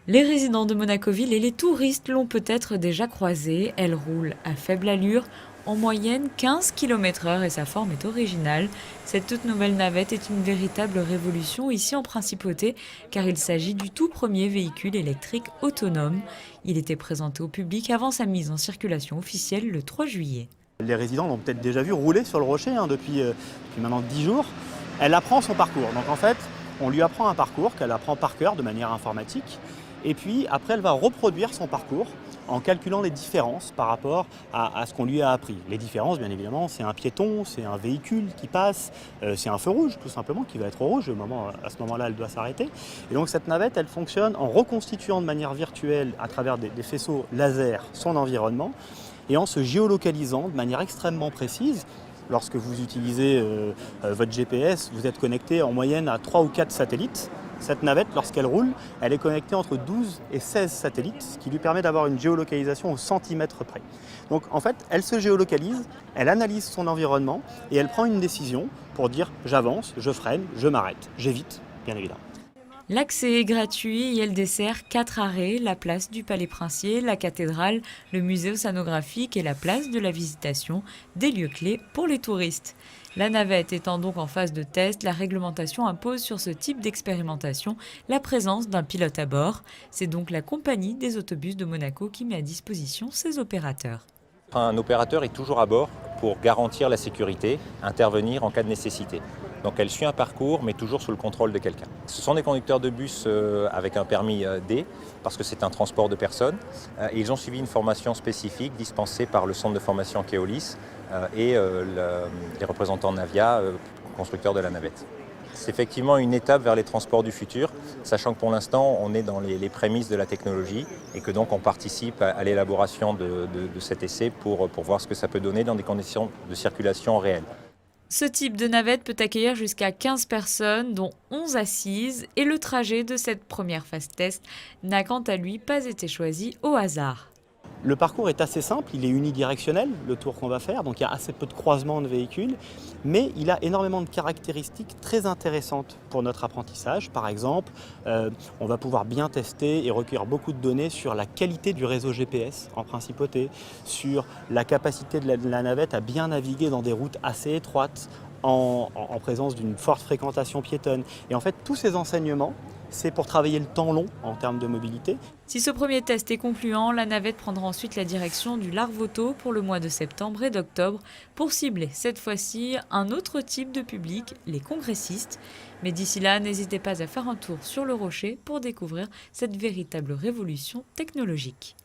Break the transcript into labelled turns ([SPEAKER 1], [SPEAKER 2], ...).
[SPEAKER 1] Les résidents de Monaco-Ville et les touristes l'ont peut-être déjà croisée. Elle roule à faible allure, en moyenne 15 km/h et sa forme est originale. Cette toute nouvelle navette est une véritable révolution ici en Principauté car il s'agit du tout premier véhicule électrique autonome. Il était présenté au public avant sa mise en circulation officielle le 3 juillet.
[SPEAKER 2] Les résidents l'ont peut-être déjà vu rouler sur le rocher depuis maintenant 10 jours. Elle apprend son parcours. Donc en fait, on lui apprend un parcours qu'elle apprend par cœur de manière informatique. Et puis après, elle va reproduire son parcours en calculant les différences par rapport à ce qu'on lui a appris. Les différences, bien évidemment, c'est un piéton, c'est un véhicule qui passe, c'est un feu rouge tout simplement qui va être rouge. À ce moment-là, elle doit s'arrêter. Et donc cette navette, elle fonctionne en reconstituant de manière virtuelle à travers des faisceaux laser son environnement et en se géolocalisant de manière extrêmement précise. Lorsque vous utilisez votre GPS, vous êtes connecté en moyenne à 3 ou 4 satellites. Cette navette, lorsqu'elle roule, elle est connectée entre 12 et 16 satellites, ce qui lui permet d'avoir une géolocalisation au centimètre près. Donc en fait, elle se géolocalise, elle analyse son environnement et elle prend une décision pour dire j'avance, je freine, je m'arrête, j'évite, bien évidemment.
[SPEAKER 1] L'accès est gratuit et elle dessert 4 arrêts, la place du Palais Princier, la cathédrale, le musée océanographique et la place de la Visitation, des lieux clés pour les touristes. La navette étant donc en phase de test, la réglementation impose sur ce type d'expérimentation la présence d'un pilote à bord. C'est donc la compagnie des autobus de Monaco qui met à disposition ses opérateurs.
[SPEAKER 3] Un opérateur est toujours à bord pour garantir la sécurité, intervenir en cas de nécessité. Donc elle suit un parcours, mais toujours sous le contrôle de quelqu'un. Ce sont des conducteurs de bus avec un permis D, parce que c'est un transport de personnes. Et ils ont suivi une formation spécifique dispensée par le centre de formation Keolis et les représentants Navia, constructeurs de la navette. C'est effectivement une étape vers les transports du futur, sachant que pour l'instant, on est dans les prémices de la technologie et que donc on participe à l'élaboration de cet essai pour voir ce que ça peut donner dans des conditions de circulation réelles.
[SPEAKER 1] Ce type de navette peut accueillir jusqu'à 15 personnes, dont 11 assises, et le trajet de cette première phase test n'a quant à lui pas été choisi au hasard.
[SPEAKER 2] Le parcours est assez simple, il est unidirectionnel, le tour qu'on va faire, donc il y a assez peu de croisements de véhicules, mais il a énormément de caractéristiques très intéressantes pour notre apprentissage. Par exemple, on va pouvoir bien tester et recueillir beaucoup de données sur la qualité du réseau GPS en Principauté, sur la capacité de la navette à bien naviguer dans des routes assez étroites, en présence d'une forte fréquentation piétonne. Et en fait, tous ces enseignements, c'est pour travailler le temps long en termes de mobilité.
[SPEAKER 1] Si ce premier test est concluant, la navette prendra ensuite la direction du Larvoto pour le mois de septembre et d'octobre pour cibler cette fois-ci un autre type de public, les congressistes. Mais d'ici là, n'hésitez pas à faire un tour sur le rocher pour découvrir cette véritable révolution technologique.